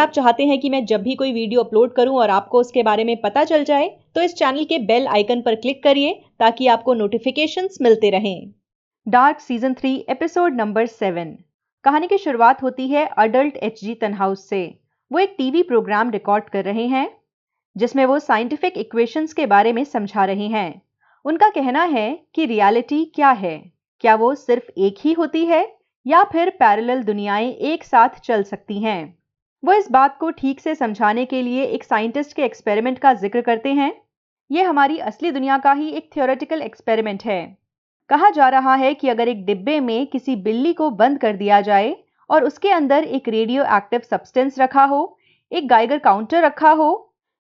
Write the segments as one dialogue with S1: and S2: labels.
S1: आप चाहते हैं कि मैं जब भी कोई वीडियो अपलोड करूं और आपको उसके बारे में पता चल जाए, तो इस चैनल के बेल आइकन पर क्लिक करिए ताकि आपको नोटिफिकेशंस मिलते रहें। Dark season 3 episode number 7। कहानी की शुरुआत होती है अडल्ट एचजी तनहाउस से। वो एक टीवी प्रोग्राम रिकॉर्ड कर रहे हैं जिसमें वो साइंटिफिक इक्वेशंस के बारे में समझा रहे हैं। उनका कहना है कि रियलिटी क्या है, क्या वो सिर्फ एक ही होती है या फिर पैरेलल दुनियाएं एक साथ चल सकती हैं। वो इस बात को ठीक से समझाने के लिए एक साइंटिस्ट के एक्सपेरिमेंट का जिक्र करते हैं। ये हमारी असली दुनिया का ही एक थ्योरेटिकल एक्सपेरिमेंट है। कहा जा रहा है कि अगर एक डिब्बे में किसी बिल्ली को बंद कर दिया जाए और उसके अंदर एक रेडियो एक्टिव सब्सटेंस रखा हो, एक गाइगर काउंटर रखा हो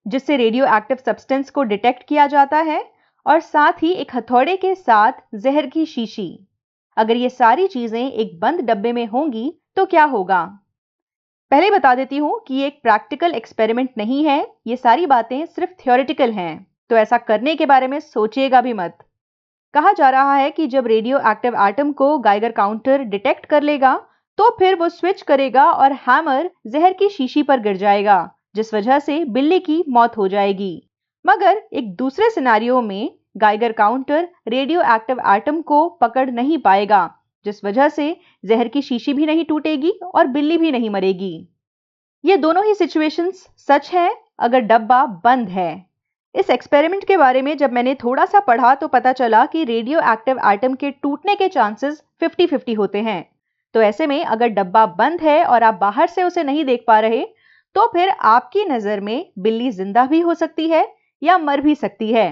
S1: जिससे रेडियो एक्टिव सब्सटेंस को डिटेक्ट किया जाता है, और साथ ही एक हथौड़े के साथ जहर की शीशी, अगर ये सारी चीजें एक बंद डब्बे में होंगी तो क्या होगा। पहले बता देती हूं कि ये एक प्रैक्टिकल एक्सपेरिमेंट नहीं है, ये सारी बातें सिर्फ थ्योरेटिकल हैं, तो ऐसा करने के बारे में सोचिएगा भी मत। कहा जा रहा है कि जब रेडियो एक्टिव एटम को गाइगर काउंटर डिटेक्ट कर लेगा तो फिर वो स्विच करेगा और हैमर जहर की शीशी पर गिर जाएगा, जिस वजह से बिल्ली की मौत हो जाएगी। मगर एक दूसरे सिनेरियो में Geiger counter radio active atom को पकड़ नहीं पाएगा, जिस वजह से जहर की शीशी भी नहीं टूटेगी और बिल्ली भी नहीं मरेगी। ये दोनों ही सिचुएशंस सच है अगर डब्बा बंद है। इस एक्सपेरिमेंट के बारे में जब मैंने थोड़ा सा पढ़ा तो पता चला कि रेडियो एक्टिव एटम के टूटने के चांसेस 50-50 होते हैं। तो ऐसे में अगर डब्बा बंद है और आप बाहर से उसे नहीं देख पा रहे, तो फिर आपकी नजर में बिल्ली जिंदा भी हो सकती है या मर भी सकती है।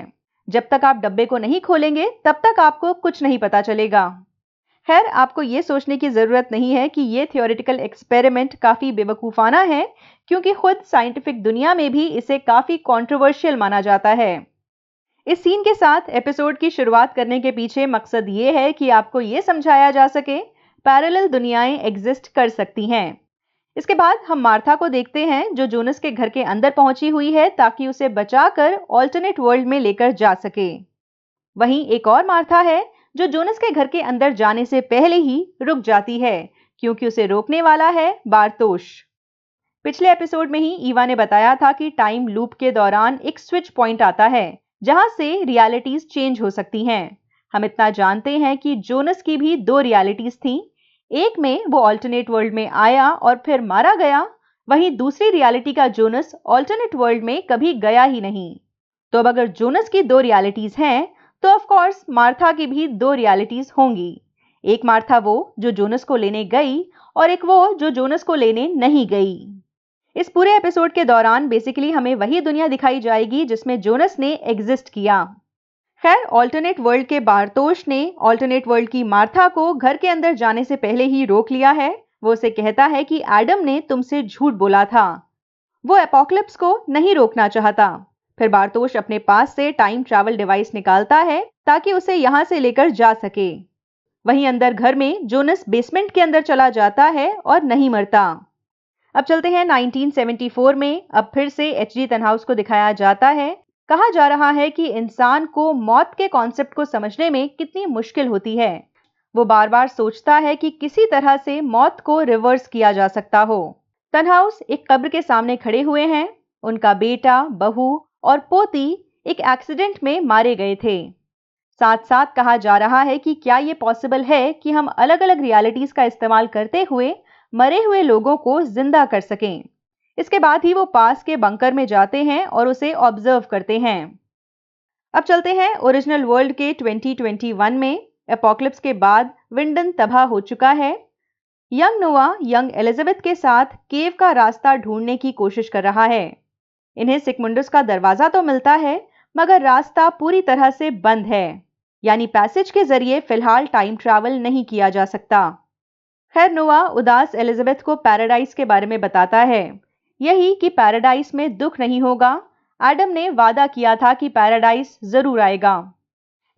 S1: जब तक आप डब्बे को नहीं खोलेंगे तब तक आपको कुछ नहीं पता चलेगा। खैर, आपको ये सोचने की जरूरत नहीं है कि ये थ्योरेटिकल एक्सपेरिमेंट काफी बेवकूफाना है, क्योंकि खुद साइंटिफिक दुनिया में भी इसे काफी कंट्रोवर्शियल माना जाता है। इस सीन के साथ एपिसोड की शुरुआत करने के पीछे मकसद ये है कि आपको ये समझाया जा सके पैरेलल दुनियाएं एग्जिस्ट कर सकती हैं। इसके बाद हम मार्था को देखते हैं जो जोनस के घर के अंदर पहुंची हुई है ताकि उसे बचाकर ऑल्टरनेट वर्ल्ड में लेकर जा सके। वहीं एक और मार्था है जो जोनस के घर के अंदर जाने से पहले ही रुक जाती है, क्योंकि उसे रोकने वाला है बारतोश। पिछले एपिसोड में ही ईवा ने बताया था कि टाइम लूप के दौरान एक स्विच पॉइंट आता है जहां से रियलिटीज चेंज हो सकती हैं। हम इतना जानते हैं कि जोनस की भी 2 रियलिटीज थीं। एक में वो ऑल्टरनेट वर्ल्ड में आया और फिर मारा गया, वहीं दूसरी रियलिटी का जोनस ऑल्टरनेट वर्ल्ड में कभी गया ही नहीं। तो अब अगर जोनस की 2 रियलिटीज हैं तो ऑफ कोर्स मार्था की भी 2 रियलिटीज होंगी। एक मार्था वो जो जोनस को लेने गई और एक वो जो जोनस को लेने नहीं गई। इस पूरे एपिसोड के दौरान बेसिकली हमें वही दुनिया दिखाई जाएगी जिसमें जोनस ने एग्जिस्ट किया। खैर, ऑल्टरनेट वर्ल्ड के बारतोश ने ऑल्टरनेट वर्ल्ड की मार्था को घर के अंदर जाने से पहले ही रोक लिया है। वो उसे कहता है कि एडम ने तुमसे झूठ बोला था। वो एपोकलिप्स को नहीं रोकना चाहता। फिर बारतोश अपने पास से टाइम ट्रैवल डिवाइस निकालता है ताकि उसे यहां से लेकर जा सके। वहीं अंदर घर में जोनस बेसमेंट के अंदर चला जाता है और नहीं मरता। अब चलते हैं 1974 में। अब फिर से एचजी तनहाउस को दिखाया जाता है। कहा जा रहा है कि इंसान को मौत के कॉन्सेप्ट को समझने में कितनी मुश्किल होती है। वो बार बार सोचता है कि किसी तरह से मौत को रिवर्स किया जा सकता हो। तनहाउस एक कब्र के सामने खड़े हुए हैं। उनका बेटा, बहू और पोती एक एक्सीडेंट में मारे गए थे। साथ साथ कहा जा रहा है कि क्या ये पॉसिबल है कि हम अलग अलग रियलिटीज का इस्तेमाल करते हुए मरे हुए लोगों को जिंदा कर सकें। इसके बाद ही वो पास के बंकर में जाते हैं और उसे ऑब्जर्व करते हैं। अब चलते हैं ओरिजिनल वर्ल्ड के 2021 में। एपोकलिप्स के बाद विंडन तबाह हो चुका है। यंग नोआ यंग एलिजाबेथ के साथ केव का रास्ता ढूंढने की कोशिश कर रहा है। इन्हें सिकमुंडस का दरवाजा तो मिलता है, मगर रास्ता पूरी तरह से बंद है, यानी पैसेज के जरिए फिलहाल टाइम ट्रैवल नहीं किया जा सकता। खैर, नोआ उदास एलिजाबेथ को पैराडाइज के बारे में बताता है, यही कि पैराडाइज में दुख नहीं होगा। एडम ने वादा किया था कि पैराडाइज जरूर आएगा।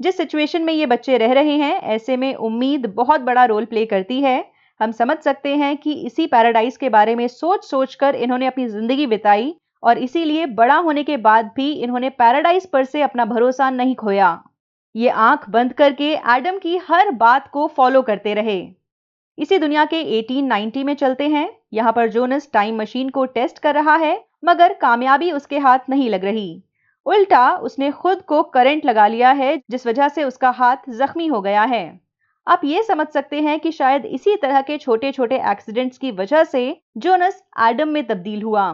S1: जिस सिचुएशन में ये बच्चे रह रहे हैं, ऐसे में उम्मीद बहुत बड़ा रोल प्ले करती है। हम समझ सकते हैं कि इसी पैराडाइज के बारे में सोच सोच कर इन्होंने अपनी जिंदगी बिताई, और इसीलिए बड़ा होने के बाद भी इन्होंने पैराडाइज पर से अपना भरोसा नहीं खोया। ये आंख बंद करके एडम की हर बात को फॉलो करते रहे। इसी दुनिया के 1890 में चलते हैं। यहाँ पर जोनस टाइम मशीन को टेस्ट कर रहा है, मगर कामयाबी उसके हाथ नहीं लग रही। उल्टा उसने खुद को करंट लगा लिया है, जिस वजह से उसका हाथ जख्मी हो गया है। आप ये समझ सकते हैं कि शायद इसी तरह के छोटे छोटे एक्सीडेंट्स की वजह से जोनस एडम में तब्दील हुआ।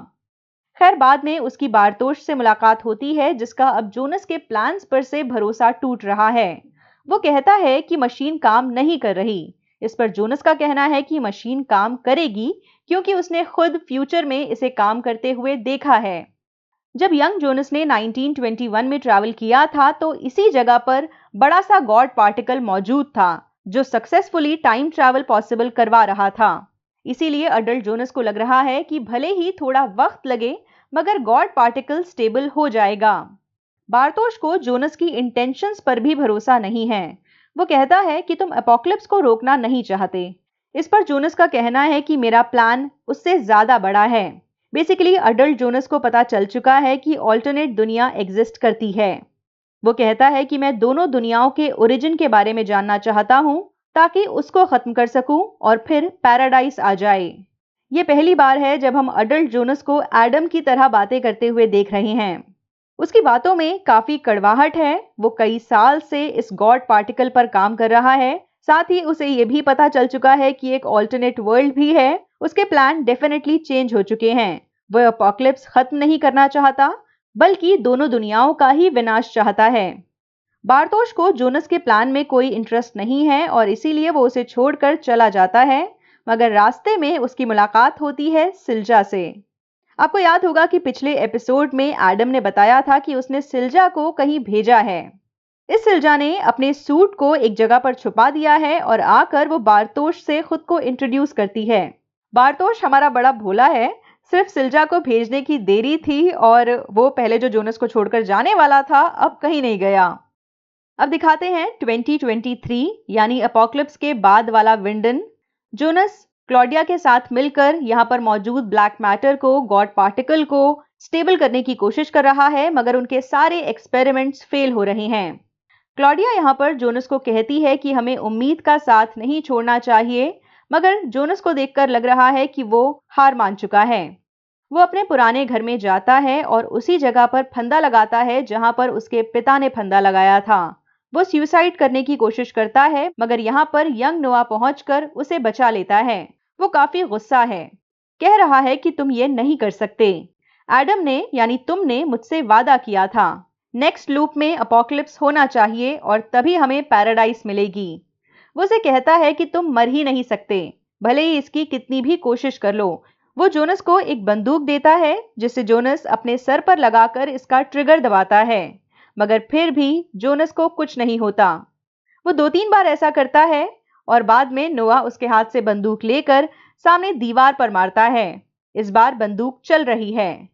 S1: खैर, बाद में उसकी बारतोश से मुलाकात होती है, जिसका अब जोनस के प्लान्स पर से भरोसा टूट रहा है। वो कहता है कि मशीन काम नहीं कर रही। इस पर जोनस का कहना है कि मशीन काम करेगी, क्योंकि उसने खुद फ्यूचर में इसे काम करते हुए देखा है। जब यंग जोनस ने 1921 में ट्रैवल किया था, तो इसी जगह पर बड़ा सा गॉड पार्टिकल मौजूद था, जो सक्सेसफुली टाइम ट्रैवल पॉसिबल करवा रहा था। इसीलिए अडल्ट जोनस को लग रहा है कि भले ही थोड़ा वक्त लगे, मगर गॉड पार्टिकल स्टेबल हो जाएगा। बारतोश को जोनस की इंटेंशंस पर भी भरोसा नहीं है। वो कहता है कि तुम एपोकलिप्स को रोकना नहीं चाहते। इस पर जोनस का कहना है कि मेरा प्लान उससे ज्यादा बड़ा है। बेसिकली अडल्ट जोनस को पता चल चुका है कि ऑल्टरनेट दुनिया एग्जिस्ट करती है। वो कहता है कि मैं दोनों दुनियाओं के ओरिजिन के बारे में जानना चाहता हूं, ताकि उसको खत्म कर सकूं और फिर पैराडाइस आ जाए। ये पहली बार है जब हम अडल्ट जोनस को एडम की तरह बातें करते हुए देख रहे हैं। उसकी बातों में काफी कड़वाहट है। वो कई साल से इस गॉड पार्टिकल पर काम कर रहा है। साथ ही उसे ये भी पता चल चुका है कि एक ऑल्टरनेट वर्ल्ड भी है। उसके प्लान डेफिनेटली चेंज हो चुके हैं। वो एपोकलिप्स खत्म नहीं करना चाहता, बल्कि दोनों दुनियाओं का ही विनाश चाहता है। बारतोश को जोनस के प्लान में कोई इंटरेस्ट नहीं है और इसीलिए वो उसे छोड़कर चला जाता है। मगर रास्ते में उसकी मुलाकात होती है सिल्जा से। आपको याद होगा कि पिछले एपिसोड में एडम ने बताया था कि उसने सिल्जा को कहीं भेजा है। इस सिल्जा ने अपने सूट को एक जगह पर छुपा दिया है और आकर वो बारतोश से खुद को इंट्रोड्यूस करती है। बारतोश हमारा बड़ा भोला है, सिर्फ सिल्जा को भेजने की देरी थी और वो पहले जो जोनस को छोड़कर जाने वाला था, अब कहीं नहीं गया। अब दिखाते हैं 2023 यानी अपोकलिप्स के बाद वाला विंडन। जोनस क्लॉडिया के साथ मिलकर यहाँ पर मौजूद ब्लैक मैटर को, गॉड पार्टिकल को स्टेबल करने की कोशिश कर रहा है, मगर उनके सारे एक्सपेरिमेंट्स फेल हो रहे हैं। क्लॉडिया यहाँ पर जोनस को कहती है कि हमें उम्मीद का साथ नहीं छोड़ना चाहिए, मगर जोनस को देखकर लग रहा है कि वो हार मान चुका है। वो अपने पुराने घर में जाता है और उसी जगह पर फंदा लगाता है जहां पर उसके पिता ने फंदा लगाया था। वो सुसाइड करने की कोशिश करता है, मगर यहाँ पर यंग नोआ पहुंचकर उसे बचा लेता है। वो काफी गुस्सा है, कह रहा है कि तुम ये नहीं कर सकते। एडम ने यानी तुमने मुझसे वादा किया था, नेक्स्ट लूप में अपोकलिप्स होना चाहिए और तभी हमें पैराडाइस मिलेगी। वो उसे कहता है कि तुम मर ही नहीं सकते, भले ही इसकी कितनी भी कोशिश कर लो। वो जोनस को एक बंदूक देता है, जिसे जोनस अपने सर पर लगाकर इसका ट्रिगर दबाता है, मगर फिर भी जोनस को कुछ नहीं होता। वो 2-3 बार ऐसा करता है और बाद में नोआ उसके हाथ से बंदूक लेकर सामने दीवार पर मारता है। इस बार बंदूक चल रही है।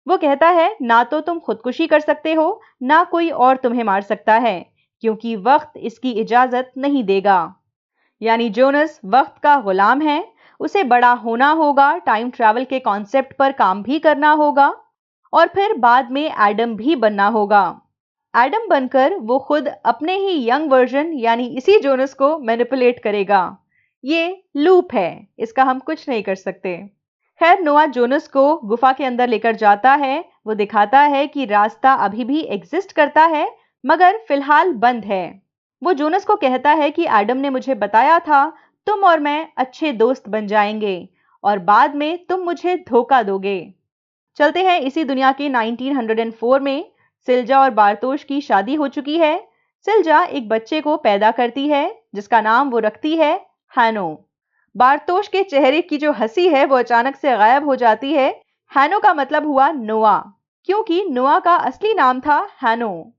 S1: वो कहता है, ना तो तुम खुदकुशी कर सकते हो, ना कोई और तुम्हें मार सकता है, क्योंकि वक्त इसकी इजाजत नहीं देगा। यानी जोनस वक्त का गुलाम है। उसे बड़ा होना होगा, टाइम ट्रैवल के कॉन्सेप्ट पर काम भी करना होगा और फिर बाद में एडम भी बनना होगा। एडम बनकर वो खुद अपने ही यंग वर्जन यानी इसी जोनस को मैनिपुलेट करेगा। ये लूप है, इसका हम कुछ नहीं कर सकते। खैर, नोआ जोनस को गुफा के अंदर लेकर जाता है। वो दिखाता है कि रास्ता अभी भी एग्जिस्ट करता है, मगर फिलहाल बंद है। वो जोनस को कहता है कि एडम ने मुझे बताया था तुम और मैं अच्छे दोस्त बन जाएंगे और बाद में तुम मुझे धोखा दोगे। चलते हैं इसी दुनिया के 1904 में। सिल्जा और बारतोश की शादी हो चुकी है। सिल्जा एक बच्चे को पैदा करती है, जिसका नाम वो रखती है हैनो। बारतोश के चेहरे की जो हंसी है वो अचानक से गायब हो जाती है। हैनो का मतलब हुआ नोआ, क्योंकि नोआ का असली नाम था हैनो।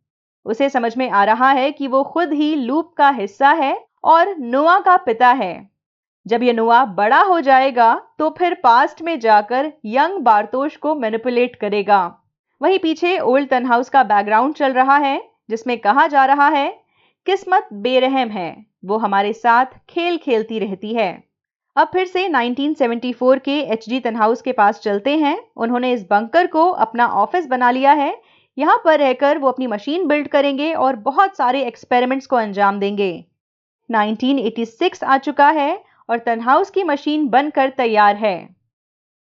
S1: उसे समझ में आ रहा है कि वो खुद ही लूप का हिस्सा है और नोआ का पिता है। जब ये नोआ बड़ा हो जाएगा तो फिर पास्ट में जाकर यंग बारतोश को मैनिपुलेट करेगा। वहीं पीछे ओल्ड टनहाउस का बैकग्राउंड चल रहा है, जिसमें कहा जा रहा है, किस्मत बेरहम है, वो हमारे साथ खेल खेलती रहती है। अब फिर से 1974 के एचडी टनहाउस के पास चलते हैं। उन्होंने इस बंकर को अपना ऑफिस बना लिया है। यहाँ पर रहकर वो अपनी मशीन बिल्ड करेंगे और बहुत सारे एक्सपेरिमेंट्स को अंजाम देंगे। 1986 आ चुका है और तनहाउस की मशीन बनकर तैयार है।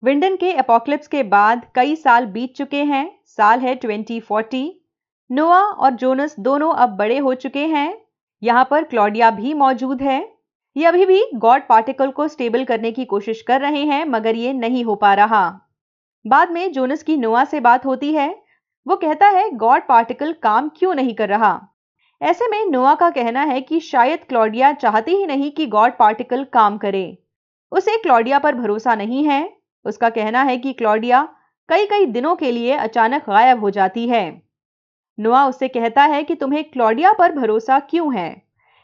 S1: विंडन के एपोक्लिप्स के बाद कई साल बीत चुके हैं। साल है 2040। नोआ और जोनस दोनों अब बड़े हो चुके हैं। यहाँ पर क्लॉडिया भी मौजूद है। ये अभी भी गॉड पार्टिकल को स्टेबल करने की कोशिश कर रहे हैं, मगर ये नहीं हो पा रहा। बाद में जोनस की नोआ से बात होती है। वो कहता है गॉड पार्टिकल काम क्यों नहीं कर रहा। ऐसे में नोआ का कहना है कि शायद क्लॉडिया चाहती ही नहीं कि गॉड पार्टिकल काम करे। उसे क्लॉडिया पर भरोसा नहीं है। उसका कहना है कि क्लॉडिया कई कई दिनों के लिए अचानक गायब हो जाती है। नोआ उससे कहता है कि तुम्हें क्लॉडिया पर भरोसा क्यों है।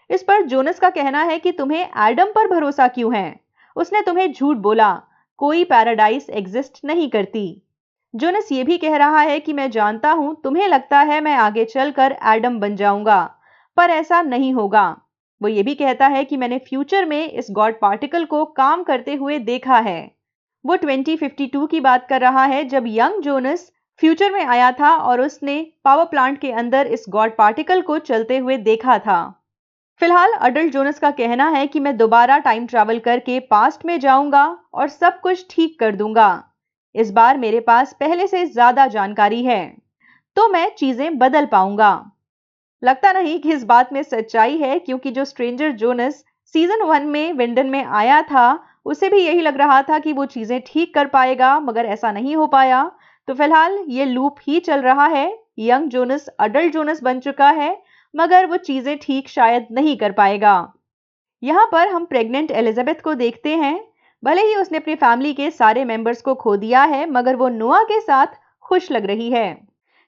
S1: इस पर जोनस का कहना है कि तुम्हें एडम पर भरोसा क्यों है। उसने तुम्हें झूठ बोला, कोई पैराडाइस एग्जिस्ट नहीं करती। जोनस ये भी कह रहा है कि मैं जानता हूं तुम्हें लगता है मैं आगे चलकर एडम बन जाऊंगा, पर ऐसा नहीं होगा। वो ये भी कहता है कि मैंने फ्यूचर में इस गॉड पार्टिकल को काम करते हुए देखा है। वो 2052 की बात कर रहा है, जब यंग जोनस फ्यूचर में आया था और उसने पावर प्लांट के अंदर इस गॉड पार्टिकल को चलते हुए देखा था। फिलहाल अडल्ट जोनस का कहना है कि मैं दोबारा टाइम ट्रैवल करके पास्ट में जाऊंगा और सब कुछ ठीक कर दूंगा। इस बार मेरे पास पहले से ज्यादा जानकारी है, तो मैं चीजें बदल पाऊंगा। लगता नहीं कि इस बात में सच्चाई है, क्योंकि जो स्ट्रेंजर जोनस सीजन 1 में विंडन में आया था, उसे भी यही लग रहा था कि वो चीजें ठीक कर पाएगा, मगर ऐसा नहीं हो पाया। तो फिलहाल ये लूप ही चल रहा है। यंग जोनस अडल्ट जोनस बन चुका है, मगर वो चीजें ठीक शायद नहीं कर पाएगा। यहाँ पर हम प्रेग्नेंट एलिजाबेथ को देखते हैं। भले ही उसने अपनी फैमिली के सारे मेंबर्स को खो दिया है, मगर वो नोआ के साथ खुश लग रही है।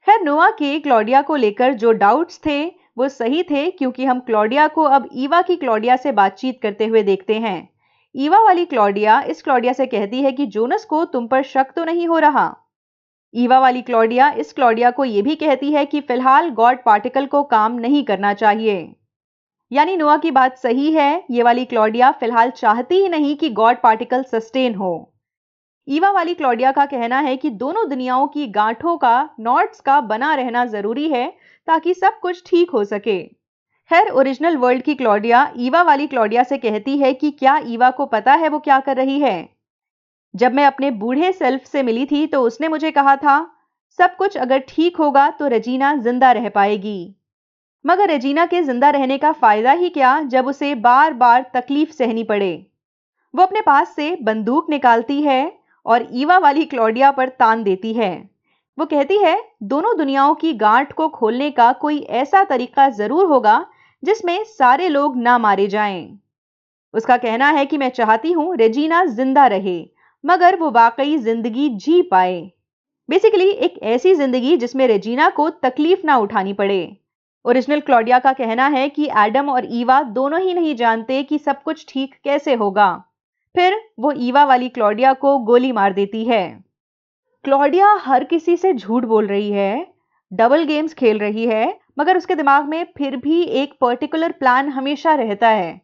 S1: खैर, नोआ के क्लॉडिया को लेकर जो डाउट्स थे वो सही थे, क्योंकि हम क्लॉडिया को अब ईवा की क्लॉडिया से बातचीत करते हुए देखते हैं। ईवा वाली क्लॉडिया इस क्लॉडिया से कहती है कि जोनस को तुम पर शक तो नहीं हो रहा। ईवा वाली क्लॉडिया इस क्लॉडिया को यह भी कहती है कि फिलहाल गॉड पार्टिकल को काम नहीं करना चाहिए। यानी नोआ की बात सही है, ये वाली क्लॉडिया फिलहाल चाहती ही नहीं कि गॉड पार्टिकल सस्टेन हो। ईवा वाली क्लॉडिया का कहना है कि दोनों दुनियाओं की गांठों का, नॉट्स का बना रहना जरूरी है, ताकि सब कुछ ठीक हो सके। खैर, ओरिजिनल वर्ल्ड की क्लॉडिया ईवा वाली क्लॉडिया से कहती है कि क्या ईवा को पता है वो क्या कर रही है। जब मैं अपने बूढ़े सेल्फ से मिली थी तो उसने मुझे कहा था सब कुछ अगर ठीक होगा तो रेजिना जिंदा रह पाएगी। मगर रेजिना के जिंदा रहने का फायदा ही क्या, जब उसे बार बार तकलीफ सहनी पड़े। वो अपने पास से बंदूक निकालती है और ईवा वाली क्लॉडिया पर तान देती है। वो कहती है दोनों दुनियाओं की गांठ को खोलने का कोई ऐसा तरीका जरूर होगा जिसमें सारे लोग ना मारे जाएं। उसका कहना है कि मैं चाहती हूं रेजिना जिंदा रहे, मगर वो वाकई जिंदगी जी पाए। बेसिकली एक ऐसी जिंदगी जिसमें रेजिना को तकलीफ ना उठानी पड़े। ओरिजिनल क्लॉडिया का कहना है कि एडम और ईवा दोनों ही नहीं जानते कि सब कुछ ठीक कैसे होगा। फिर वो ईवा वाली क्लॉडिया को गोली मार देती है। क्लॉडिया हर किसी से झूठ बोल रही है, डबल गेम्स खेल रही है, मगर उसके दिमाग में फिर भी एक पर्टिकुलर प्लान हमेशा रहता है।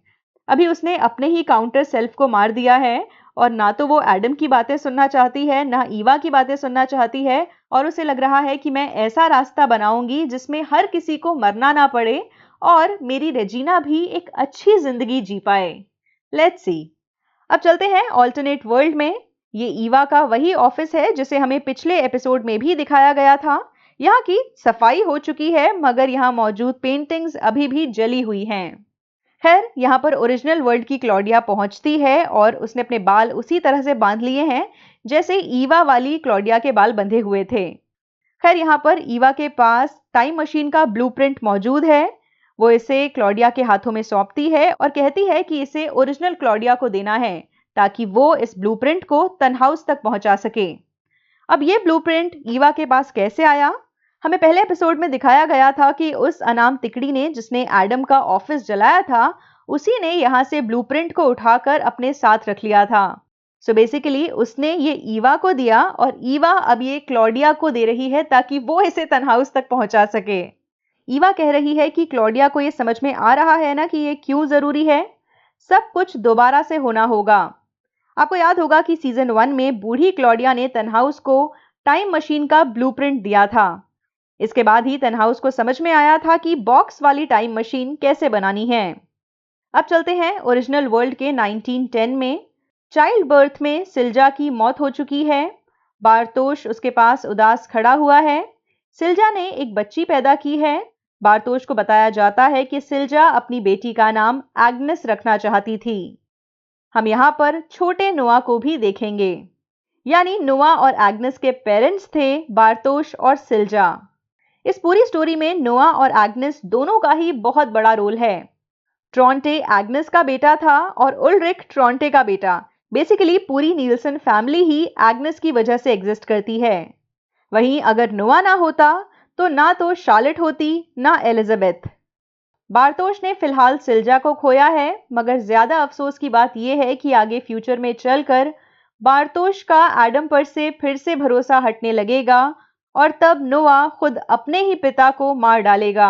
S1: अभी उसने अपने ही काउंटर सेल्फ को मार दिया है, और ना तो वो एडम की बातें सुनना चाहती है, ना ईवा की बातें सुनना चाहती है, और उसे लग रहा है कि मैं ऐसा रास्ता बनाऊंगी जिसमें हर किसी को मरना ना पड़े और मेरी रेजिना भी एक अच्छी जिंदगी जी पाए। Let's see. अब चलते हैं ऑल्टरनेट वर्ल्ड में। ये ईवा का वही ऑफिस है जिसे हमें पिछले एपिसोड में भी दिखाया गया था। यहाँ की सफाई हो चुकी है, मगर यहाँ मौजूद पेंटिंग्स अभी भी जली हुई हैं। खैर, यहाँ पर ओरिजिनल वर्ल्ड की क्लॉडिया पहुंचती है और उसने अपने बाल उसी तरह से बांध लिए हैं जैसे ईवा वाली क्लॉडिया के बाल बंधे हुए थे। खैर, यहाँ पर ईवा के पास टाइम मशीन का ब्लूप्रिंट मौजूद है। वो इसे क्लॉडिया के हाथों में सौंपती है और कहती है कि इसे ओरिजिनल क्लॉडिया को देना है, ताकि वो इस ब्लूप्रिंट को तनहाउस तक पहुंचा सके। अब ये ब्लूप्रिंट ईवा के पास कैसे आया? हमें पहले एपिसोड में दिखाया गया था कि उस अनाम तिकड़ी ने, जिसने एडम का ऑफिस जलाया था, उसी ने यहाँ से ब्लूप्रिंट को उठाकर अपने साथ रख लिया था। सो बेसिकली उसने ये ईवा को दिया और ईवा अब ये क्लॉडिया को दे रही है ताकि वो इसे तनहाउस तक पहुंचा सके। ईवा कह रही है कि क्लॉडिया को ये समझ में आ रहा है ना कि ये क्यों जरूरी है। सब कुछ दोबारा से होना होगा। आपको याद होगा कि सीजन 1 में बूढ़ी क्लॉडिया ने तनहाउस को टाइम मशीन का ब्लूप्रिंट दिया था। इसके बाद ही तनहाउस को समझ में आया था कि बॉक्स वाली टाइम मशीन कैसे बनानी है। अब चलते हैं ओरिजिनल वर्ल्ड के 1910 में। चाइल्ड बर्थ में सिल्जा की मौत हो चुकी है। बारतोश उसके पास उदास खड़ा हुआ है। सिल्जा ने एक बच्ची पैदा की है। बारतोश को बताया जाता है कि सिल्जा अपनी बेटी का नाम एग्नेस रखना चाहती थी। हम यहाँ पर छोटे नोआ को भी देखेंगे, यानी नोआ और एग्नेस के पेरेंट्स थे बारतोश और सिल्जा। इस पूरी स्टोरी में नोआ और एग्नेस दोनों का ही बहुत बड़ा रोल है। ट्रॉन्टे एग्नेस का बेटा था और उल्रिक ट्रॉन्टे का बेटा। बेसिकली पूरी नील्सन फैमिली ही एग्नेस की वजह से एग्जिस्ट करती है। वहीं अगर नोआ ना होता तो ना तो शार्लेट होती ना एलिजाबेथ। बारतोश ने फिलहाल सिल्जा को खोया है, मगर ज्यादा अफसोस की बात यह है कि आगे फ्यूचर में चलकर बारतोश का एडम पर से फिर से भरोसा हटने लगेगा और तब नोआ खुद अपने ही पिता को मार डालेगा।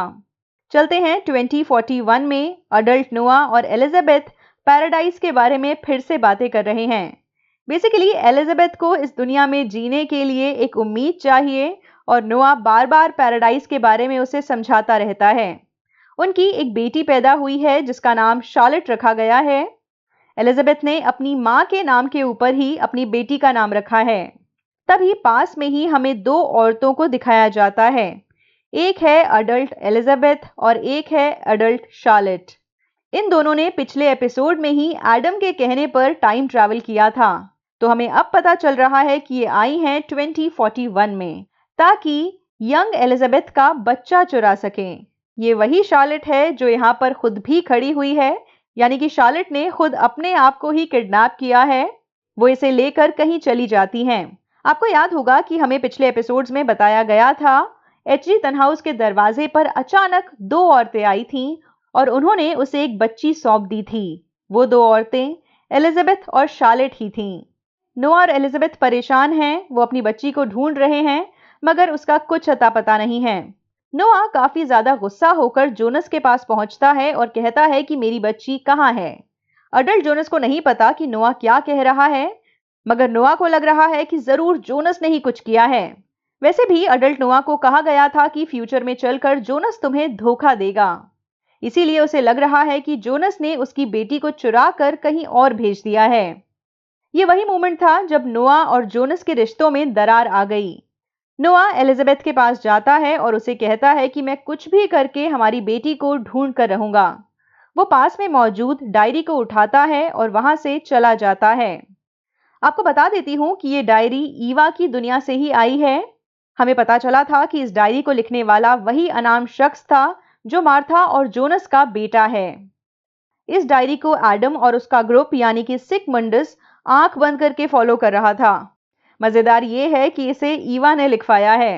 S1: चलते हैं 2041 में। अडल्ट नोआ और एलिजाबेथ पैराडाइज के बारे में फिर से बातें कर रहे हैं। बेसिकली एलिजाबेथ को इस दुनिया में जीने के लिए एक उम्मीद चाहिए और नोआ बार बार पैराडाइज के बारे में उसे समझाता रहता है। उनकी एक बेटी पैदा हुई है जिसका नाम शार्लेट रखा गया है। एलिजाबेथ ने अपनी मां के नाम के ऊपर ही अपनी बेटी का नाम रखा है। तभी पास में ही हमें दो औरतों को दिखाया जाता है। एक है अडल्ट एलिजाबेथ और एक है अडल्ट शार्लेट। इन दोनों ने पिछले एपिसोड में ही एडम के कहने पर टाइम ट्रैवल किया था, तो हमें अब पता चल रहा है कि ये आई हैं 2041 में, ताकि यंग एलिजाबेथ का बच्चा चुरा सकें। ये वही शार्लेट है जो यहाँ पर खुद भी खड़ी हुई है, यानी कि शार्लेट ने खुद अपने आप को ही किडनैप किया है। वो इसे लेकर कहीं चली जाती हैं। आपको याद होगा कि हमें पिछले एपिसोड्स में बताया गया था एचजी टनहाउस के दरवाजे पर अचानक दो औरतें आई थीं और उन्होंने उसे एक बच्ची सौंप दी थी। वो दो औरतें एलिजाबेथ और शार्लेट ही थीं। नोआ और एलिजाबेथ परेशान हैं, वो अपनी बच्ची को ढूंढ रहे हैं, मगर उसका कुछ अता पता नहीं है। नोआ काफी ज्यादा गुस्सा होकर जोनस के पास पहुंचता है और कहता है कि मेरी बच्ची कहाँ है। अडल्ट जोनस को नहीं पता कि नोआ क्या कह रहा है, मगर नोआ को लग रहा है कि जरूर जोनस ने ही कुछ किया है। वैसे भी अडल्ट नोआ को कहा गया था कि फ्यूचर में चलकर जोनस तुम्हें धोखा देगा, इसीलिए उसे लग रहा है कि जोनस ने उसकी बेटी को चुरा कर कहीं और भेज दिया है। ये वही मोमेंट था जब नोआ और जोनस के रिश्तों में दरार आ गई। नोआ एलिजाबेथ के पास जाता है और उसे कहता है कि मैं कुछ भी करके हमारी बेटी को ढूंढ कर रहूंगा। वो पास में मौजूद डायरी को उठाता है और वहां से चला जाता है। आपको बता देती हूँ कि ये डायरी ईवा की दुनिया से ही आई है। हमें पता चला था कि इस डायरी को लिखने वाला वही अनाम शख्स था जो मार्था और जोनस का बेटा है। इस डायरी को एडम और उसका ग्रुप यानी कि सिक मंडस आंख बंद करके फॉलो कर रहा था। मजेदार ये है कि इसे ईवा ने लिखवाया है।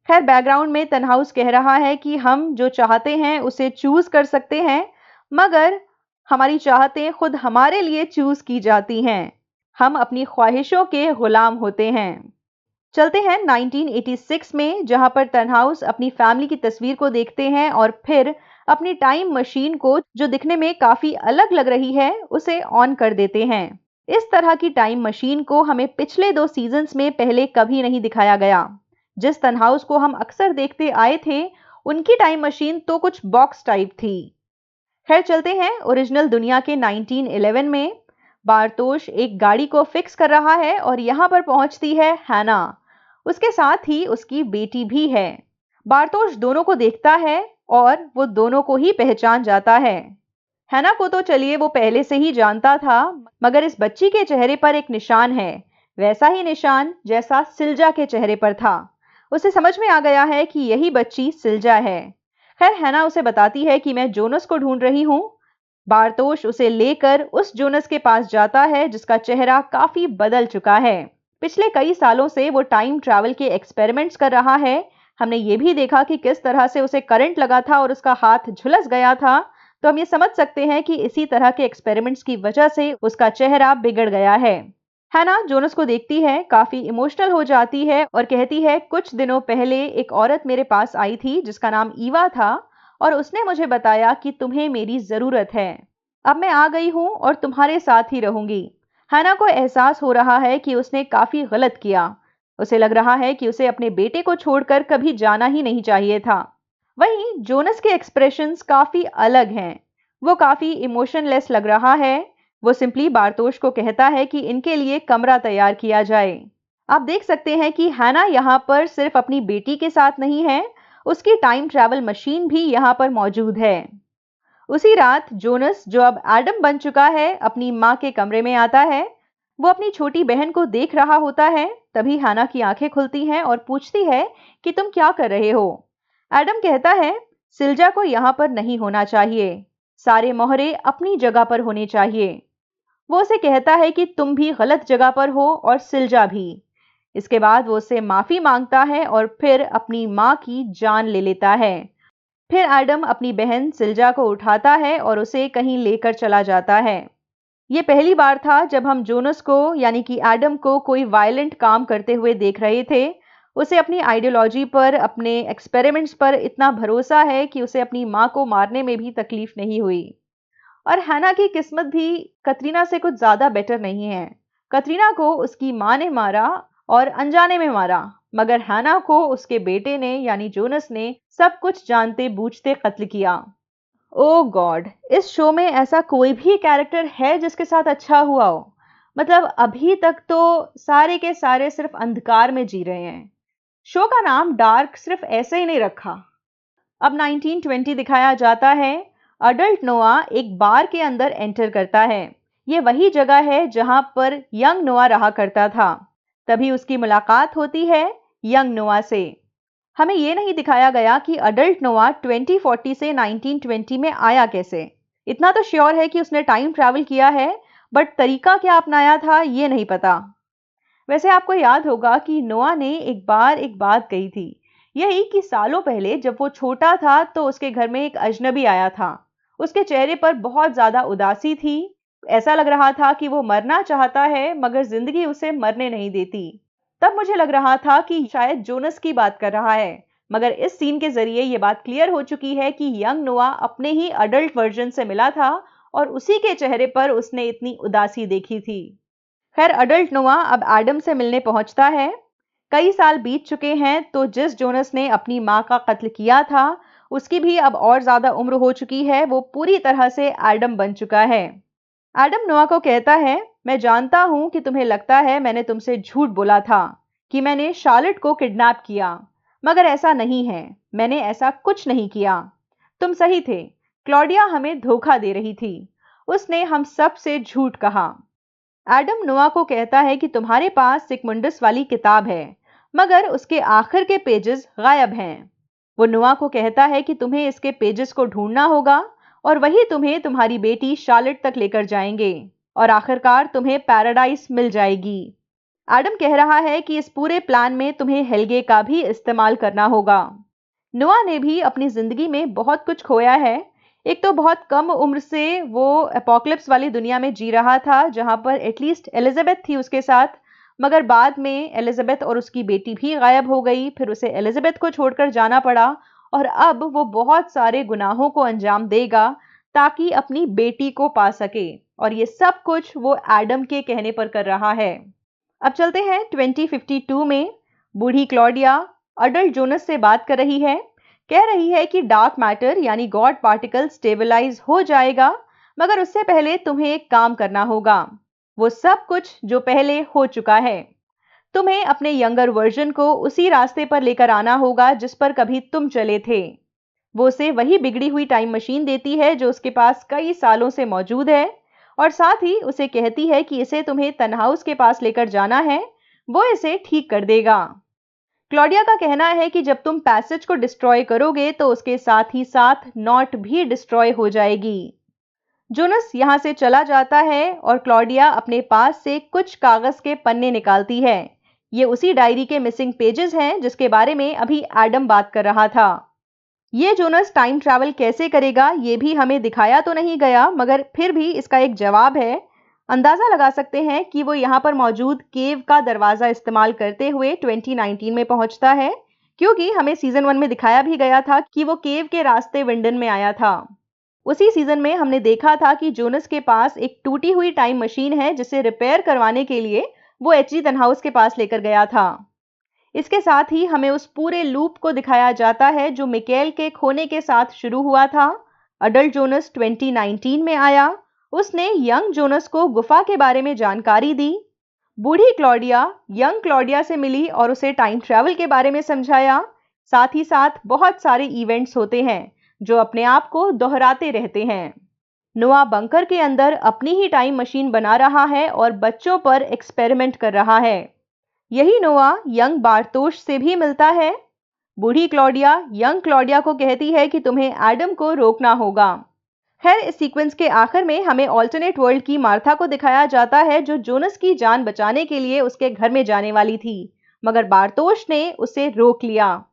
S1: खैर बैकग्राउंड में टनहाउस कह रहा है कि हम जो चाहते हैं उसे चूज कर सकते हैं, मगर हमारी चाहतें खुद हमारे लिए चूज की जाती हैं। हम अपनी ख्वाहिशों के गुलाम होते हैं। चलते हैं 1986 में, जहां पर टनहाउस अपनी फैमिली की तस्वीर को देखते हैं और फिर अपनी टाइम मशीन को, जो दिखने में काफी अलग लग रही है, उसे ऑन कर देते हैं। इस तरह की टाइम मशीन को हमें पिछले 2 सीजन्स में पहले कभी नहीं दिखाया गया। जिस टनहाउस को हम अक्सर देखते आए थे, उनकी टाइम मशीन तो कुछ बॉक्स टाइप थी। खैर चलते हैं ओरिजिनल दुनिया के 1911 में। बारतोश एक गाड़ी को फिक्स कर रहा है और यहाँ पर पहुंचती है हैना। उसके साथ ही उसकी बेटी भी है। बारतोश दोनों को देखता है और वो दोनों को ही पहचान जाता है। हैना को तो चलिए वो पहले से ही जानता था, मगर इस बच्ची के चेहरे पर एक निशान है, वैसा ही निशान जैसा सिल्जा के चेहरे पर था। उसे समझ में आ गया है कि यही बच्ची सिल्जा है। खैर हैना उसे बताती है कि मैं जोनस को ढूंढ रही हूँ। बारतोश उसे लेकर उस जोनस के पास जाता है जिसका चेहरा काफी बदल चुका है। पिछले कई सालों से वो टाइम ट्रैवल के एक्सपेरिमेंट्स कर रहा है। हमने ये भी देखा कि किस तरह से उसे करंट लगा था और उसका हाथ झुलस गया था, तो हम ये समझ सकते हैं कि इसी तरह के एक्सपेरिमेंट्स की वजह से उसका चेहरा बिगड़ गया है। हैना जोनस को देखती है, काफी इमोशनल हो जाती है और कहती है कुछ दिनों पहले एक औरत मेरे पास आई थी जिसका नाम ईवा था और उसने मुझे बताया कि तुम्हें मेरी जरूरत है। अब मैं आ गई हूं और तुम्हारे साथ ही रहूंगी। हैना को एहसास हो रहा है कि उसने काफी गलत किया। उसे लग रहा है कि उसे अपने बेटे को छोड़कर कभी जाना ही नहीं चाहिए था। वहीं जोनस के एक्सप्रेशंस काफी अलग हैं। वो काफ़ी इमोशनलेस लग रहा है। वो सिंपली बारतोश को कहता है कि इनके लिए कमरा तैयार किया जाए। आप देख सकते हैं कि हैना यहाँ पर सिर्फ अपनी बेटी के साथ नहीं है, उसकी टाइम ट्रैवल मशीन भी यहाँ पर मौजूद है। उसी रात जोनस, जो अब एडम बन चुका है, अपनी माँ के कमरे में आता है। वो अपनी छोटी बहन को देख रहा होता है। तभी हैना की आंखें खुलती हैं और पूछती है कि तुम क्या कर रहे हो। एडम कहता है, सिल्जा को यहाँ पर नहीं होना चाहिए, सारे मोहरे अपनी जगह पर होने चाहिए। वो उसे कहता है कि तुम भी गलत जगह पर हो और सिल्जा भी। इसके बाद वो उससे माफी मांगता है और फिर अपनी माँ की जान ले लेता है। फिर एडम अपनी बहन सिल्जा को उठाता है और उसे कहीं लेकर चला जाता है। ये पहली बार था जब हम जोनस को, यानी कि एडम को, कोई वायलेंट काम करते हुए देख रहे थे। उसे अपनी आइडियोलॉजी पर, अपने एक्सपेरिमेंट्स पर इतना भरोसा है कि उसे अपनी माँ को मारने में भी तकलीफ नहीं हुई। और हैना की किस्मत भी कतरीना से कुछ ज्यादा बेटर नहीं है। कतरीना को उसकी माँ ने मारा और अनजाने में मारा, मगर हैना को उसके बेटे ने, यानी जोनस ने, सब कुछ जानते बूझते कत्ल किया। ओ गॉड, इस शो में ऐसा कोई भी कैरेक्टर है जिसके साथ अच्छा हुआ हो? मतलब अभी तक तो सारे के सारे सिर्फ अंधकार में जी रहे हैं। शो का नाम डार्क सिर्फ ऐसे ही नहीं रखा। अब 1920 दिखाया जाता है। अडल्ट नोआ एक बार के अंदर एंटर करता है। ये वही जगह है जहां पर यंग नोआ रहा करता था। तभी उसकी मुलाकात होती है यंग नोआ से। हमें यह नहीं दिखाया गया कि अडल्ट नोआ 2040 से 1920 में आया कैसे। इतना तो श्योर है कि उसने टाइम ट्रैवल किया है, बट तरीका क्या अपनाया था ये नहीं पता। वैसे आपको याद होगा कि नोआ ने एक बार एक बात कही थी, यही कि सालों पहले जब वो छोटा था तो उसके घर में एक अजनबी आया था। उसके चेहरे पर बहुत ज्यादा उदासी थी। ऐसा लग रहा था कि वो मरना चाहता है, मगर जिंदगी उसे मरने नहीं देती। तब मुझे लग रहा था कि शायद जोनस की बात कर रहा है, मगर इस सीन के जरिए ये बात क्लियर हो चुकी है कि यंग नोआ अपने ही अडल्ट वर्जन से मिला था और उसी के चेहरे पर उसने इतनी उदासी देखी थी। खैर, अडल्ट नोआ अब एडम से मिलने पहुंचता है। कई साल बीत चुके हैं, तो जिस जोनस ने अपनी माँ का कत्ल किया था, उसकी भी अब और ज्यादा उम्र हो चुकी है। वो पूरी तरह से एडम बन चुका है। एडम नोआ को कहता है, मैं जानता हूं कि तुम्हें लगता है मैंने तुमसे झूठ बोला था कि मैंने शार्लेट को किडनैप किया, मगर ऐसा नहीं है। मैंने ऐसा कुछ नहीं किया। तुम सही थे। क्लॉडिया हमें धोखा दे रही थी। उसने हम सब से झूठ कहा। एडम नोआ को कहता है कि तुम्हारे पास सिगमुंडस वाली किताब है, मगर उसके आखिर के पेजेस गायब हैं। वो नोआ को कहता है कि तुम्हें इसके पेजेस को ढूंढना होगा और वही तुम्हें तुम्हारी बेटी शार्लेट तक लेकर जाएंगे और आखिरकार तुम्हें पैराडाइज मिल जाएगी। एडम कह रहा है कि इस पूरे प्लान में तुम्हें हेल्गे का भी इस्तेमाल करना होगा। नोआ ने भी अपनी जिंदगी में बहुत कुछ खोया है। एक तो बहुत कम उम्र से वो एपोकलिप्स वाली दुनिया में जी रहा था, जहां पर एटलीस्ट एलिजाबेथ थी उसके साथ, मगर बाद में एलिजाबेथ और उसकी बेटी भी गायब हो गई। फिर उसे एलिजाबेथ को छोड़कर जाना पड़ा और अब वो बहुत सारे गुनाहों को अंजाम देगा ताकि अपनी बेटी को पा सके, और ये सब कुछ वो एडम के कहने पर कर रहा है। अब चलते हैं 2052 में। बूढ़ी क्लॉडिया अडल्ट जोनस से बात कर रही है। कह रही है कि डार्क मैटर यानी गॉड पार्टिकल स्टेबलाइज हो जाएगा, मगर उससे पहले तुम्हें एक काम करना होगा, वो सब कुछ जो पहले हो चुका है। तुम्हें अपने यंगर वर्जन को उसी रास्ते पर लेकर आना होगा जिस पर कभी तुम चले थे। वो उसे वही बिगड़ी हुई टाइम मशीन देती है जो उसके पास कई सालों से मौजूद है, और साथ ही उसे कहती है कि इसे तुम्हें तनहाउस के पास लेकर जाना है, वो इसे ठीक कर देगा। क्लॉडिया का कहना है कि जब तुम पैसेज को डिस्ट्रॉय करोगे तो उसके साथ ही साथ नॉट भी डिस्ट्रॉय हो जाएगी। जोनस यहां से चला जाता है और क्लॉडिया अपने पास से कुछ कागज के पन्ने निकालती है। ये उसी डायरी के मिसिंग पेजेस हैं जिसके बारे में अभी एडम बात कर रहा था। ये जोनस टाइम ट्रैवल कैसे करेगा ये भी हमें दिखाया तो नहीं गया, मगर फिर भी इसका एक जवाब है। अंदाजा लगा सकते हैं कि वो यहाँ पर मौजूद केव का दरवाजा इस्तेमाल करते हुए 2019 में पहुंचता है, क्योंकि हमें सीजन 1 में दिखाया भी गया था कि वो केव के रास्ते विंडन में आया था। उसी सीजन में हमने देखा था कि जोनस के पास एक टूटी हुई टाइम मशीन है जिसे रिपेयर करवाने के लिए वो एचजी तनहाउस के पास लेकर गया था। इसके साथ ही हमें उस पूरे लूप को दिखाया जाता है जो मिकेल के खोने के साथ शुरू हुआ था। अडल्ट जोनस 2019 में आया। उसने यंग जोनस को गुफा के बारे में जानकारी दी। बूढ़ी क्लॉडिया यंग क्लॉडिया से मिली और उसे टाइम ट्रैवल के बारे में समझाया। साथ ही साथ बहुत सारे इवेंट्स होते हैं जो अपने आप को दोहराते रहते हैं। नोआ बंकर के अंदर अपनी ही टाइम मशीन बना रहा है और बच्चों पर एक्सपेरिमेंट कर रहा है। यही नोआ यंग बारतोश से भी मिलता है। बूढ़ी क्लॉडिया यंग क्लॉडिया को कहती है कि तुम्हें एडम को रोकना होगा। खैर, इस सीक्वेंस के आखिर में हमें ऑल्टरनेट वर्ल्ड की मार्था को दिखाया जाता है जो जोनस की जान बचाने के लिए उसके घर में जाने वाली थी, मगर बारतोश ने उसे रोक लिया।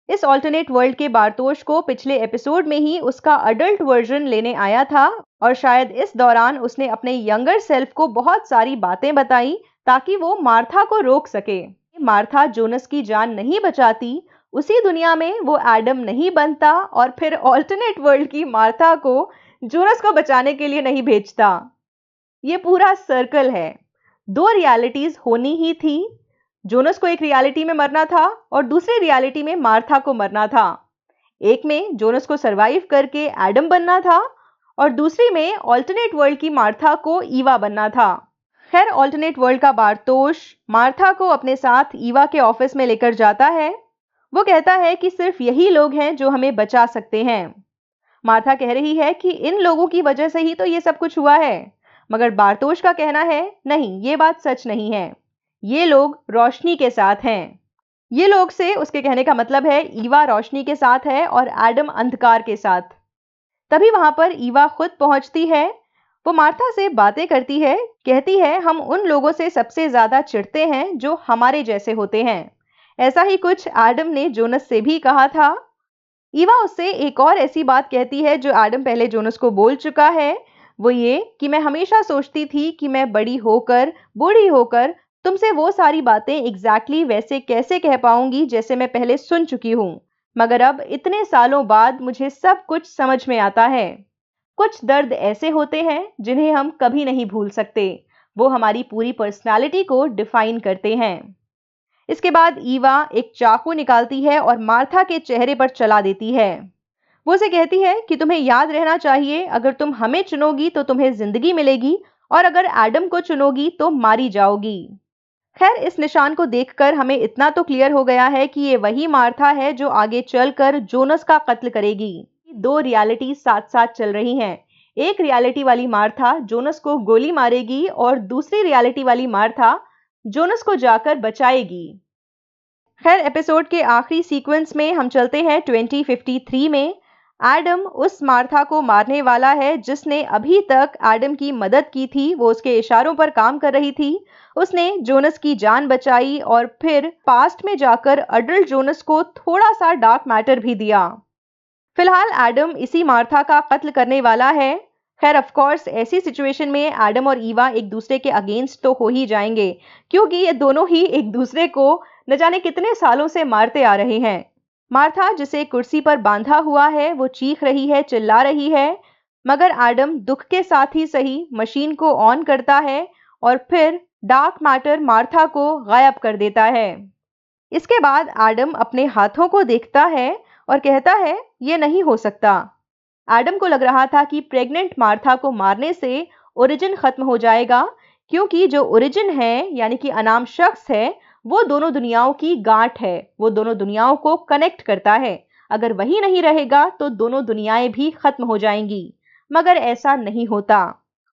S1: इस ऑल्टरनेट वर्ल्ड के बारतोश को पिछले एपिसोड में ही उसका अडल्ट वर्जन लेने आया था और शायद इस दौरान उसने अपने यंगर सेल्फ को बहुत सारी बातें बताई ताकि वो मार्था को रोक सके। मार्था जोनस की जान नहीं बचाती, उसी दुनिया में वो एडम नहीं बनता और फिर ऑल्टरनेट वर्ल्ड की मार्था को जोनस को बचाने के लिए नहीं भेजता। ये पूरा सर्कल है। 2 रियलिटीज होनी ही थी। जोनस को एक रियलिटी में मरना था और दूसरी रियलिटी में मार्था को मरना था। एक में जोनस को सरवाइव करके एडम बनना था और दूसरी में ऑल्टरनेट वर्ल्ड की मार्था को ईवा बनना था। खैर, ऑल्टरनेट वर्ल्ड का बारतोश मार्था को अपने साथ ईवा के ऑफिस में लेकर जाता है। वो कहता है कि सिर्फ यही लोग हैं जो हमें बचा सकते हैं। मार्था कह रही है कि इन लोगों की वजह से ही तो ये सब कुछ हुआ है, मगर बारतोश का कहना है नहीं, ये बात सच नहीं है। ये लोग रोशनी के साथ हैं। ये लोग से उसके कहने का मतलब है ईवा रोशनी के साथ है और एडम अंधकार के साथ। तभी वहां पर ईवा खुद पहुंचती है। वो मार्था से बातें करती है, कहती है हम उन लोगों से सबसे ज्यादा चिढ़ते हैं जो हमारे जैसे होते हैं। ऐसा ही कुछ एडम ने जोनस से भी कहा था। ईवा उससे एक और ऐसी बात कहती है जो एडम पहले जोनस को बोल चुका है। वो ये कि मैं हमेशा सोचती थी कि मैं बड़ी होकर, बूढ़ी होकर तुमसे वो सारी बातें एग्जैक्टली वैसे कैसे कह पाऊंगी जैसे मैं पहले सुन चुकी हूं, मगर अब इतने सालों बाद मुझे सब कुछ समझ में आता है। कुछ दर्द ऐसे होते हैं जिन्हें हम कभी नहीं भूल सकते। वो हमारी पूरी पर्सनालिटी को डिफाइन करते हैं। इसके बाद ईवा एक चाकू निकालती है और मार्था के चेहरे पर चला देती है। वो उसे कहती है कि तुम्हें याद रहना चाहिए, अगर तुम हमें चुनोगी तो तुम्हें जिंदगी मिलेगी और अगर एडम को चुनोगी तो मारी जाओगी। खैर, इस निशान को देखकर हमें इतना तो क्लियर हो गया है कि ये वही मार्था है जो आगे चलकर जोनस का कत्ल करेगी। 2 रियलिटी साथ साथ चल रही हैं। एक रियलिटी वाली मार्था जोनस को गोली मारेगी और दूसरी रियलिटी वाली मार्था जोनस को जाकर बचाएगी। खैर, एपिसोड के आखिरी सीक्वेंस में हम चलते हैं 2053 में। एडम उस मार्था को मारने वाला है जिसने अभी तक एडम की मदद की थी। वो उसके इशारों पर काम कर रही थी। उसने जोनस की जान बचाई और फिर पास्ट में जाकर अडल्ट जोनस को थोड़ा सा डार्क मैटर भी दिया। फिलहाल एडम इसी मार्था का कत्ल करने वाला है। खैर, ऑफ कोर्स ऐसी सिचुएशन में एडम और ईवा एक दूसरे के अगेंस्ट तो हो ही जाएंगे, क्योंकि ये दोनों ही एक दूसरे को न जाने कितने सालों से मारते आ रहे हैं। मार्था जिसे कुर्सी पर बांधा हुआ है वो चीख रही है, चिल्ला रही है, मगर एडम दुख के साथ ही सही मशीन को ऑन करता है और फिर डार्क मैटर मार्था को गायब कर देता है। इसके बाद एडम अपने हाथों को देखता है और कहता है ये नहीं हो सकता। एडम को लग रहा था कि प्रेग्नेंट मार्था को मारने से ओरिजिन खत्म हो जाएगा, क्योंकि जो ओरिजिन है यानी कि अनाम शख्स है वो दोनों दुनियाओं की गांठ है। वो दोनों दुनियाओं को कनेक्ट करता है। अगर वही नहीं रहेगा तो दोनों दुनियाएं भी खत्म हो जाएंगी, मगर ऐसा नहीं होता।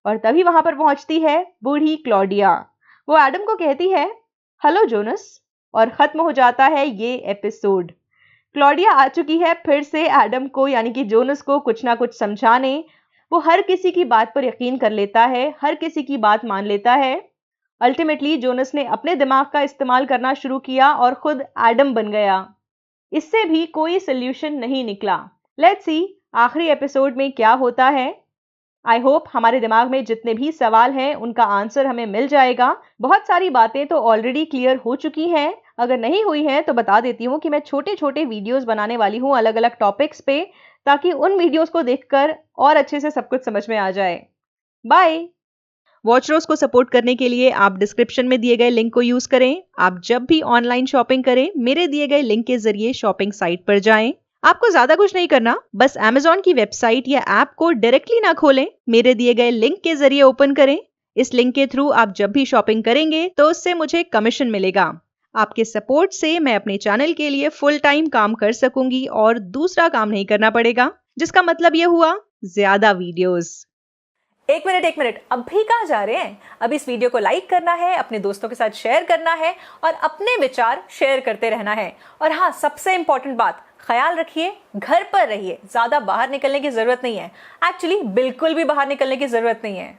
S1: और तभी वहां पर पहुंचती है बूढ़ी क्लॉडिया। वो एडम को कहती है हेलो जोनस, और खत्म हो जाता है ये एपिसोड। क्लॉडिया आ चुकी है फिर से एडम को यानी कि जोनस को कुछ ना कुछ समझाने। वो हर किसी की बात पर यकीन कर लेता है, हर किसी की बात मान लेता है। अल्टीमेटली जोनस ने अपने दिमाग का इस्तेमाल करना शुरू किया और खुद एडम बन गया। इससे भी कोई सोल्यूशन नहीं निकला। लेट्स सी आखिरी एपिसोड में क्या होता है। आई होप हमारे दिमाग में जितने भी सवाल हैं उनका आंसर हमें मिल जाएगा। बहुत सारी बातें तो ऑलरेडी क्लियर हो चुकी हैं। अगर नहीं हुई हैं तो बता देती हूँ कि मैं छोटे छोटे वीडियोस बनाने वाली हूँ अलग अलग टॉपिक्स पे, ताकि उन वीडियोस को देखकर और अच्छे से सब कुछ समझ में आ जाए। बाय। वॉचरोज को सपोर्ट करने के लिए आप डिस्क्रिप्शन में दिए गए लिंक को यूज करें। आप जब भी ऑनलाइन शॉपिंग करें मेरे दिए गए लिंक के जरिए शॉपिंग साइट पर जाएं। आपको ज्यादा कुछ नहीं करना, बस Amazon की वेबसाइट या ऐप को डायरेक्टली ना खोलें, मेरे दिए गए लिंक के जरिए ओपन करें। इस लिंक के थ्रू आप जब भी शॉपिंग करेंगे तो उससे मुझे कमीशन मिलेगा। आपके सपोर्ट से मैं अपने चैनल के लिए फुल टाइम काम कर सकूंगी और दूसरा काम नहीं करना पड़ेगा, जिसका मतलब ये हुआ ज्यादा वीडियोस।
S2: एक मिनट, अभी कहाँ जा रहे हैं? अब इस वीडियो को लाइक करना है, अपने दोस्तों के साथ शेयर करना है और अपने विचार शेयर करते रहना है। और हाँ, सबसे इंपॉर्टेंट बात, ख्याल रखिए, घर पर रहिए, ज्यादा बाहर निकलने की जरूरत नहीं है। एक्चुअली बिल्कुल भी बाहर निकलने की जरूरत नहीं है।